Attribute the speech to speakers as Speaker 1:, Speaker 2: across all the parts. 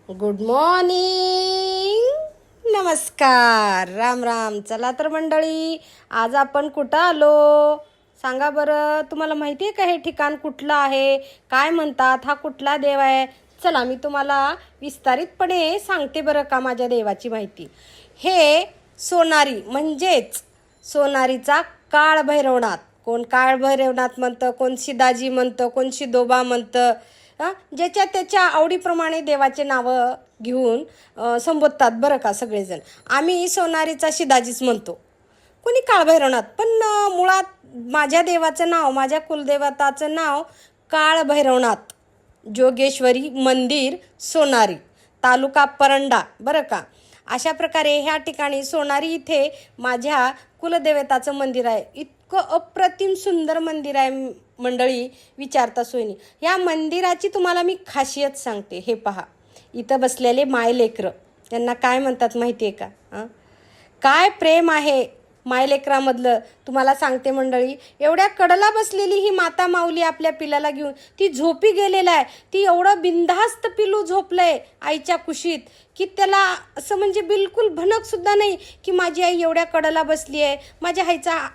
Speaker 1: Good morning, नमस्कार, राम राम. चला तर मंडळी, आज आपण कुठं आलो सांगा बरं. तुम्हाला माहिती आहे का हे ठिकाण कुठलं आहे, काय म्हणतात, हा कुठला देव आहे? चला मी तुम्हाला विस्तारितपणे सांगते बरं का माझ्या देवाची माहिती. हे सोनारी म्हणजेच सोनारीचा काळ भैरवनाथ. कोण काळ भैरवनाथ म्हणतं, कोण शिदाजी म्हणतं, कोण शिदोबा म्हणतं. ज्याच्या त्याच्या आवडीप्रमाणे देवाचे नावं घेऊन संबोधतात बरं का सगळेजण. आम्ही सोनारीचा शिदाजीच म्हणतो, कोणी काळभैरवनाथ. पण मुळात माझ्या देवाचं नाव, माझ्या कुलदेवताचं नाव काळभैरवनाथ जोगेश्वरी मंदिर सोनारी, तालुका परंडा बरं का. अशा प्रकारे ह्या ठिकाणी सोनारी इथे माझ्या कुलदेवताचं मंदिर आहे. इतकं अप्रतिम सुंदर मंदिर आहे मंडळी, विचारता सोयनी. या मंदिराची तुम्हाला मी खासियत सांगते. हे पहा, इथं बसलेले मायलेकरं, त्यांना काय म्हणतात माहिती आहे का? काय प्रेम आहे मायलेकरामधलं तुम्हाला सांगते मंडळी. एवढ्या कडला बसलेली ही माता माऊली आपल्या पिलाला घेऊन ती झोपी गेलेला आहे. ती एवढं बिनधास्त पिलू झोपलंय आईच्या कुशीत की त्याला असं म्हणजे बिलकुल भनक सुद्धा नाही की माझी आई एवढ्या कडला बसली आहे, माझ्या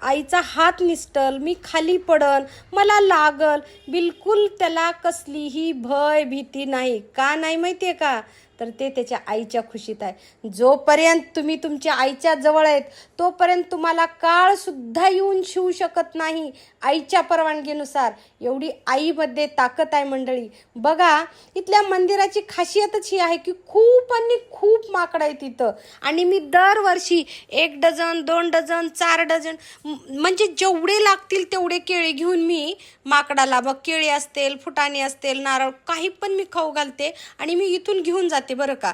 Speaker 1: आईचा हात निसटल, मी खाली पडन, मला लागल. बिलकुल त्याला कसलीही भय भीती नाही. का नाही माहिती आहे का? तर ते त्याच्या आईच्या खुशीत आहे. जोपर्यंत तुम्ही तुमच्या आईच्या जवळ आहेत तोपर्यंत तुम्हाला काळसुद्धा येऊन शिवू शकत नाही आईच्या परवानगीनुसार. एवढी आईमध्ये ताकद आहे मंडळी. बघा, इथल्या मंदिराची खासियतच ही आहे की खूप आणि खूप माकडं आहेत इथं. आणि मी दरवर्षी 1 डझन 2 डझन 4 डझन म्हणजे जेवढे लागतील तेवढे केळी घेऊन मी माकडाला, मग केळी असतील, फुटाणे असतील, नारळ, काही पण मी खाऊ घालते आणि मी इथून घेऊन जाते बरं का.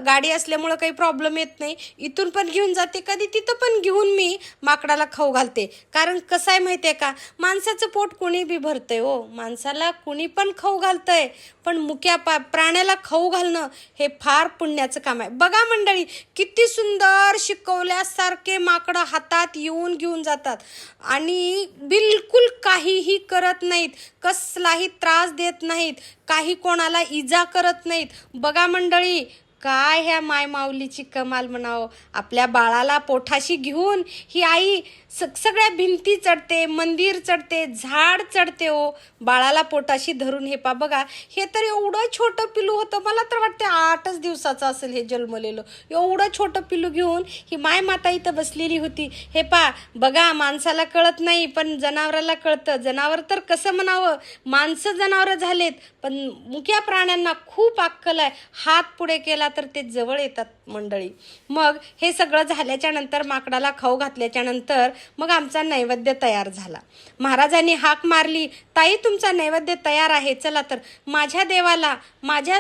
Speaker 1: गाडी असल्यामुळं काही प्रॉब्लेम येत नाही. इथून पण घेऊन जाते, कधी तिथं पण घेऊन मी माकडाला खाऊ घालते. कारण कसं आहे माहिती आहे का, माणसाचं पोट कोणी बी भरतंय हो, माणसाला कुणी पण खाऊ घालतंय, पण मुक्या प्राण्याला खाऊ घालणं हे फार पुण्याचं काम आहे. बघा मंडळी, किती सुंदर शिकवल्यासारखे माकडं हातात येऊन घेऊन जातात आणि बिलकुल काहीही करत नाहीत, कसलाही त्रास देत नाहीत, काही कोणाला इजा करत नाहीत. बघा मंडळी, काय ह्या मायमाऊलीची कमाल म्हणावं. आपल्या बाळाला पोठाशी घेऊन ही आई सगळ्या भिंती चढते, मंदिर चढते, झाड चढते हो, बाळाला पोटाशी धरून. हे पा बघा, हे तर एवढं छोटं पिलू होतं, मला तर वाटते 8च दिवसाचं असेल हे जन्मलेलं. एवढं छोटं पिलू घेऊन ही माय माता इथं बसलेली होती. हे पा बघा, माणसाला कळत नाही पण जनावराला कळतं. जनावर तर कसं म्हणावं, माणसं जनावरं झालेत, पण मुक्या प्राण्यांना खूप अक्कल आहे. हात पुढे केला तर ते जवळ येतात मंडळी. मग हे सगळं झाल्याच्या नंतर, माकडाला खाऊ घातल्याच्या नंतर मग आमचा नैवेद्य तयार झाला. महाराजांनी हाक मारली, ताई तुमचा नैवेद्य तयार आहे, चला तर. माझ्या देवाला, माझ्या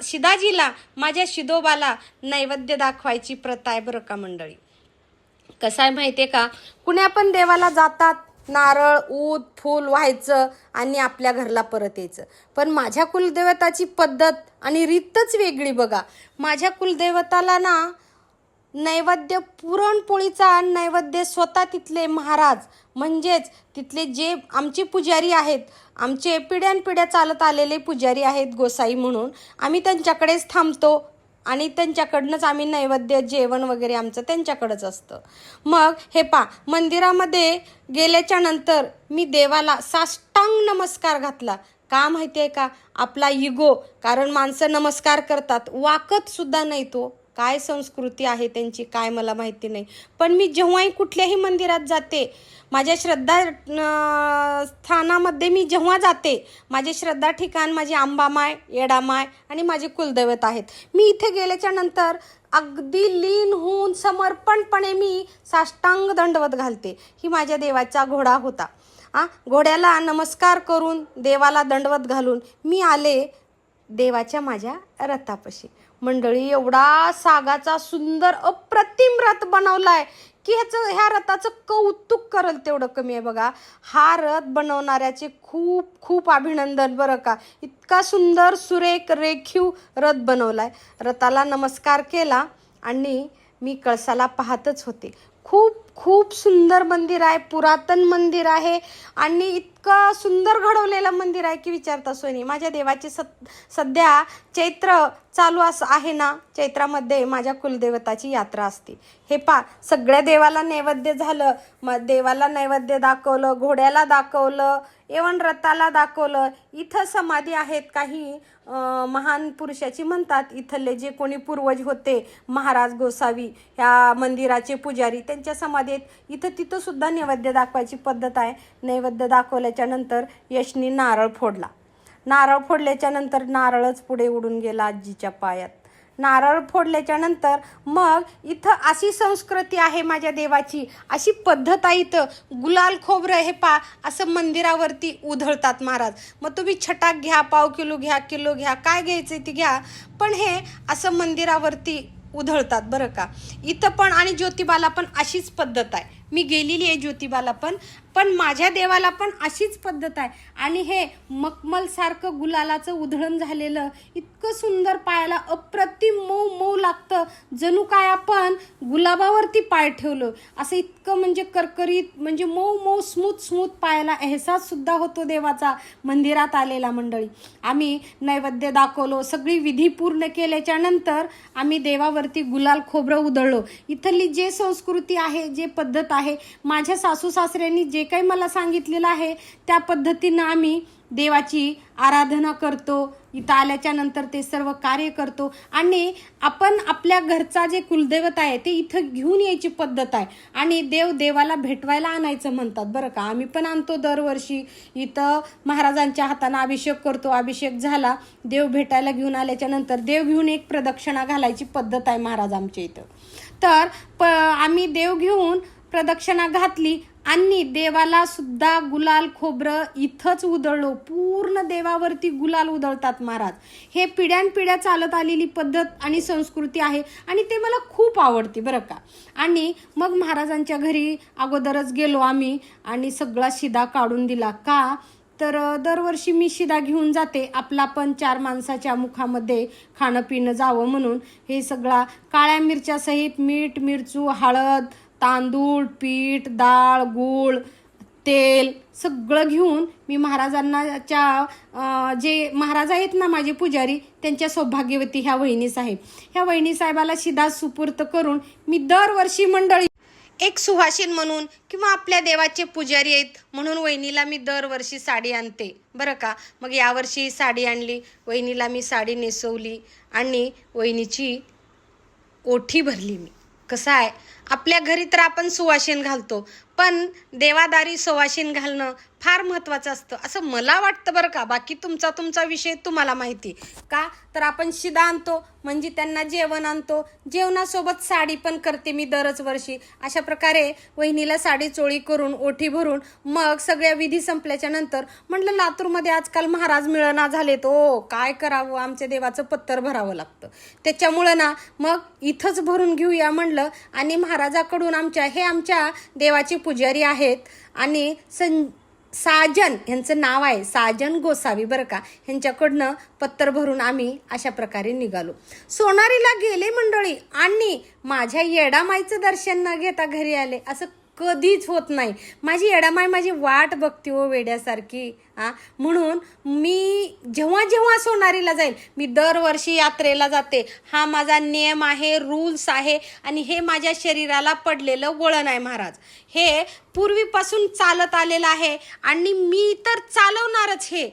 Speaker 1: शिदाजीला, माझ्या शिदोबाला नैवेद्य दाखवायची प्रथा आहे बरं का मंडळी. कसं आहे माहिती आहे का, कुण्या पण देवाला जातात, नारळ ऊद फूल व्हायचं आणि आपल्या घरला परत यायचं. पण माझ्या कुलदेवताची पद्धत आणि रीतच वेगळी बघा. माझ्या कुलदेवताला ना नैवेद्य, पुरणपोळीचा नैवेद्य स्वतः तिथले महाराज म्हणजेच तिथले जे आमचे पुजारी आहेत, आमचे पिढ्यानपिढ्या चालत आलेले पुजारी आहेत गोसाई म्हणून, आम्ही त्यांच्याकडेच थांबतो आणि त्यांच्याकडनंच आम्ही नैवेद्य, जेवण वगैरे आमचं त्यांच्याकडंच असतं. मग हे पा, मंदिरामध्ये गेल्याच्या नंतर मी देवाला साष्टांग नमस्कार घातला. का माहिती आहे का, आपला इगो, कारण माणसं नमस्कार करतात, वाकत सुद्धा नाही. तो काय संस्कृती आहे त्यांची काय मला माहिती नाही. पण मी जेव्हाही कुठल्याही मंदिरात जाते, माझ्या श्रद्धा स्थानामध्ये मी जेव्हा जाते, माझे श्रद्धा ठिकाण माझी अंबामाय, येडामाय आणि माझे कुलदैवत आहेत. मी इथे गेल्याच्या नंतर अगदी लीन होऊन समर्पणपणे मी साष्टांग दंडवत घालते. ही माझ्या देवाचा घोडा होता. घोड्याला नमस्कार करून, देवाला दंडवत घालून मी आले देवाच्या माझ्या रथापाशी. मंडळी, एवढा सागाचा सुंदर अप्रतिम रथ बनवलाय की ह्या रथाचं कौतुक करल तेवढं कमी आहे बघा. हा रथ बनवणाऱ्याचे खूप खूप अभिनंदन बरं का. इतका सुंदर सुरेख रेखीव रथ बनवलाय. रथाला नमस्कार केला आणि मी कळसाला पाहतच होते. खूप खूप सुंदर मंदिर आहे, पुरातन मंदिर आहे आणि इतकं सुंदर घडवलेलं मंदिर आहे की विचारता सोय नाही. माझ्या देवाचे सध्या चैत्र चालू आहे ना, चैत्रामध्ये माझ्या कुलदेवताची यात्रा असते. हे सगळ्या देवाला नैवेद्य झालं, मग देवाला नैवेद्य दाखवलं, घोड्याला दाखवलं, एवन रथाला दाखवलं. इथं समाधी आहेत काही महान पुरुषाची म्हणतात, इथले जे कोणी पूर्वज होते महाराज गोसावी ह्या मंदिराचे पुजारी, त्यांच्या समाधी आहेत. इथं तिथं सुद्धा नैवेद्य दाखवायची पद्धत आहे. नैवेद्य दाखवल्याच्या नंतर यशनी नारळ फोडला. नारळ फोडल्याच्या नंतर नारळच पुढे उडून गेला आजीच्या पायात. नारळ फोडल्याच्या नंतर मग इथं अशी संस्कृती आहे माझ्या देवाची, अशी पद्धत आहे. इथं गुलाल खोबरं हे असं मंदिरावरती उधळतात महाराज. मग तुम्ही छटाक घ्या, पाव किलो घ्या, किलो घ्या, काय घ्यायचं ती घ्या, पण हे असं मंदिरावरती उधळतात बरं का. इथं पण आणि ज्योतिबाला पण अशीच पद्धत आहे. मी गेलेली आहे ज्योतिबाला पण माझ्या देवाला पण अशीच पद्धत आहे. आणि हे मखमलसारखं गुलालाचं उधळण झालेलं इतकं सुंदर, पायाला अप्रतिम मऊ मऊ लागतं, जणू काय आपण गुलाबावरती पाय ठेवलं असं. इतकं म्हणजे करकरीत, म्हणजे मऊ मऊ स्मूथ स्मूथ, पायाला एहसास सुद्धा होतो देवाचा मंदिरात आलेला. मंडळी, आम्ही नैवेद्य दाखवलो, सगळी विधी पूर्ण केल्याच्या नंतर आम्ही देवावरती गुलाल खोबरं उधळलो. इथली जे संस्कृती आहे, जे पद्धत आहे, माझ्या सासू सासऱ्यांनी जे काही मला सांगितलेलं आहे त्या पद्धतीनं आम्ही देवाची आराधना करतो. इथं आल्याच्या नंतर ते सर्व कार्य करतो आणि आपण आपल्या घरचा जे कुलदैवत आहे ते इथं घेऊन यायची पद्धत आहे. आणि देवाला भेटवायला आणायचं म्हणतात बरं का. आम्ही पण आणतो दरवर्षी. इथं महाराजांच्या हाताने अभिषेक करतो. अभिषेक झाला, देव भेटायला घेऊन आल्याच्या नंतर देव घेऊन एक प्रदक्षिणा घालायची पद्धत आहे महाराज आमच्या इथं. तर आम्ही देव घेऊन प्रदक्षिणा घातली आणि देवाला सुद्धा गुलाल खोबरं इथंच उधळलो. पूर्ण देवावरती गुलाल उधळतात महाराज. हे पिढ्यानपिढ्या चालत आलेली पद्धत आणि संस्कृती आहे आणि ते मला खूप आवडते बरं का. आणि मग महाराजांच्या घरी अगोदरच गेलो आम्ही आणि सगळा शिदा काढून दिला. का तर दरवर्षी मी शिदा घेऊन जाते, आपला पण 4 माणसाच्या मुखामध्ये खाणं पिणं जावं म्हणून. हे सगळा काळ्या मिरच्यासहित मीठ, मिरचू, हळद, तांदूळ, पीठ, डाळ, गूळ, तेल सगळं घेऊन मी महाराजांच्या जे महाराज आहेत ना माझे पुजारी, त्यांच्या सौभाग्यवती ह्या वहिनी साहेब, ह्या वहिनी साहेबाला शिदा सुपूर्त करून मी दरवर्षी मंडळी एक सुहासिन म्हणून किंवा आपल्या देवाचे पुजारी आहेत म्हणून वहिनीला मी दरवर्षी साडी आणते बरं का. मग यावर्षी साडी आणली, वहिनीला मी साडी नेसवली आणि वहिनीची ओठी भरली मी. कसं आहे, आपल्या घरी तर आपण सुवासिन घालतो, पण देवादारी सुवासिन घालणं फार महत्त्वाचं असतं असं मला वाटतं बरं का. बाकी तुमचा विषय तुम्हाला माहिती का. तर आपण शिदा आणतो म्हणजे त्यांना जेवण आणतो, जेवणासोबत साडी पण करते मी दरच वर्षी. अशा प्रकारे वहिनीला साडी चोळी करून ओठी भरून मग सगळ्या विधी संपल्याच्या नंतर म्हटलं लातूरमध्ये आजकाल महाराज मिळना झाले, तो काय करावं, आमच्या देवाचं पत्तर भरावं लागतं. त्याच्यामुळं ना मग इथंच भरून घेऊया म्हणलं. आणि महाराजाकडून आमच्या देवाचे पुजारी आहेत आणि साजन यांचं नाव आहे, साजन गोसावी बरं का, ह्यांच्याकडनं पत्तर भरून आम्ही अशा प्रकारे निघालो. सोनारीला गेले मंडळी आणि माझ्या येडामाईचं दर्शन न घेता घरी आले असं कधीच होत नाही. माझी येडामाई माझी वाट बघते हो वेड्यासारखी. म्हणून मी जेव्हा सोनारीला जाईल, मी दरवर्षी यात्रेला जाते. हा माझा नियम आहे, रूल्स आहे आणि हे माझ्या शरीराला पडलेलं वळण आहे महाराज. हे पूर्वीपासून चालत आलेलं आहे आणि मी तर चालवणारच हे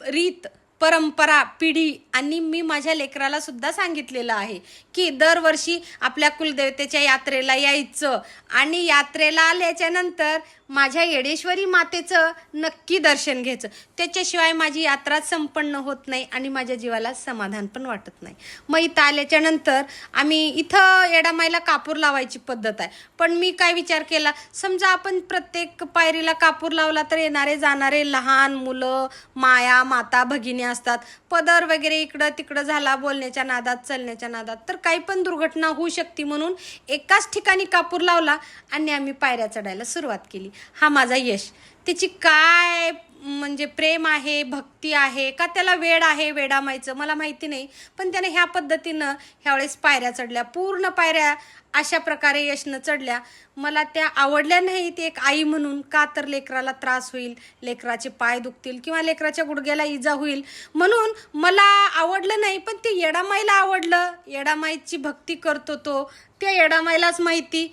Speaker 1: रीत, परंपरा, पिढी. आणि मी माझ्या लेकराला सुद्धा सांगितलेलं आहे की दरवर्षी आपल्या कुलदेवतेच्या यात्रेला यायचं आणि यात्रेला आल्याच्या नंतर माझ्या येडेश्वरी मातेचं नक्की दर्शन घ्यायचं. त्याच्याशिवाय माझी यात्रा संपन्न होत नाही आणि माझ्या जीवाला समाधान पण वाटत नाही. मग इथं आल्याच्या नंतर आम्ही इथं येडामाईला कापूर लावायची पद्धत आहे. पण मी काय विचार केला, समजा आपण प्रत्येक पायरीला कापूर लावला तर येणारे जाणारे लहान मुलं, माया, माता, भगिनी असतात. पदर वगैरे इकडं तिकडं झाला बोलण्याच्या नादात, चलण्याच्या नादात, तर काही पण दुर्घटना होऊ शकते. म्हणून एकाच ठिकाणी कापूर लावला आणि आम्ही पायऱ्या चढायला सुरुवात केली. हा माझा यश. त्याची काय म्हणजे प्रेम आहे, भक्ती आहे, का त्याला वेड आहे वेडामाईचं मला माहिती नाही. पण त्याने ह्या पद्धतीनं ह्यावेळेस पायऱ्या चढल्या, पूर्ण पायऱ्या अशा प्रकारे यशनं चढल्या. मला त्या आवडल्या नाहीत एक आई म्हणून. का तर लेकराला त्रास होईल, लेकराचे पाय दुखतील किंवा लेकराच्या गुडघ्याला इजा होईल म्हणून मला आवडलं नाही. पण ते येडामाईला आवडलं. येडामाईची भक्ती करतो तो, त्या येडामाईलाच माहिती,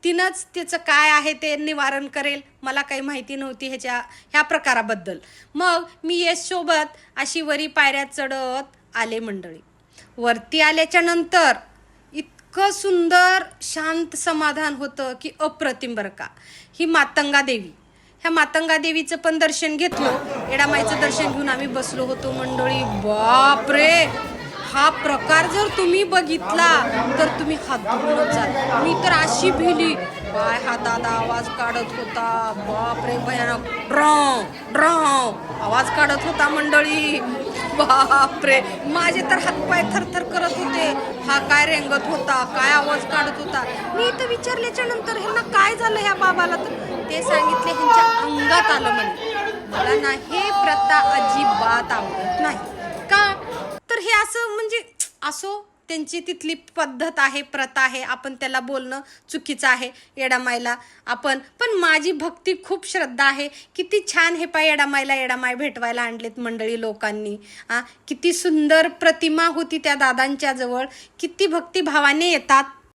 Speaker 1: तिनंच त्याचं काय आहे ते निवारण करेल. मला काही माहिती नव्हती ह्या प्रकाराबद्दल. मग मी यशसोबत अशी वरी पायऱ्या चढत आले मंडळी. वरती आल्याच्या नंतर इतकं सुंदर शांत समाधान होतं की अप्रतिम बरं का. ही मातंगा देवी, ह्या मातंगा देवीचं पण दर्शन घेतलं. येडामाईचं दर्शन घेऊन आम्ही बसलो होतो मंडळी. बापरे, हा प्रकार जर तुम्ही बघितला तर तुम्ही हादरूनच जाल. मी तर अशी भिली, पाय हा दादा आवाज काढत होता. बापरे भयानक, ड्राव ड्राव आवाज काढत होता मंडळी. बापरे, माझे तर हातपाय थरथर करत होते. हा काय रेंगत होता, काय आवाज काढत होता. मी इथं विचारल्याच्या नंतर ह्यांना काय झालं ह्या बाबाला, तर ते सांगितले ह्यांच्या अंगात आलं म्हणे. मला ना हे प्रथा अजिबात आवडत नाही. का तर हे असं म्हणजे असो, त्यांची तिथली पद्धत आहे, प्रथा आहे, आपण त्याला बोलणं चुकीचं आहे येडामाईला. पण माझी भक्ती खूप श्रद्धा आहे. किती छान हे पाय येडामाईला येडामाई भेटवायला आणलेत मंडळी लोकांनी. किती सुंदर प्रतिमा होती त्या दादांच्या जवळ. किती भक्तिभावाने येतात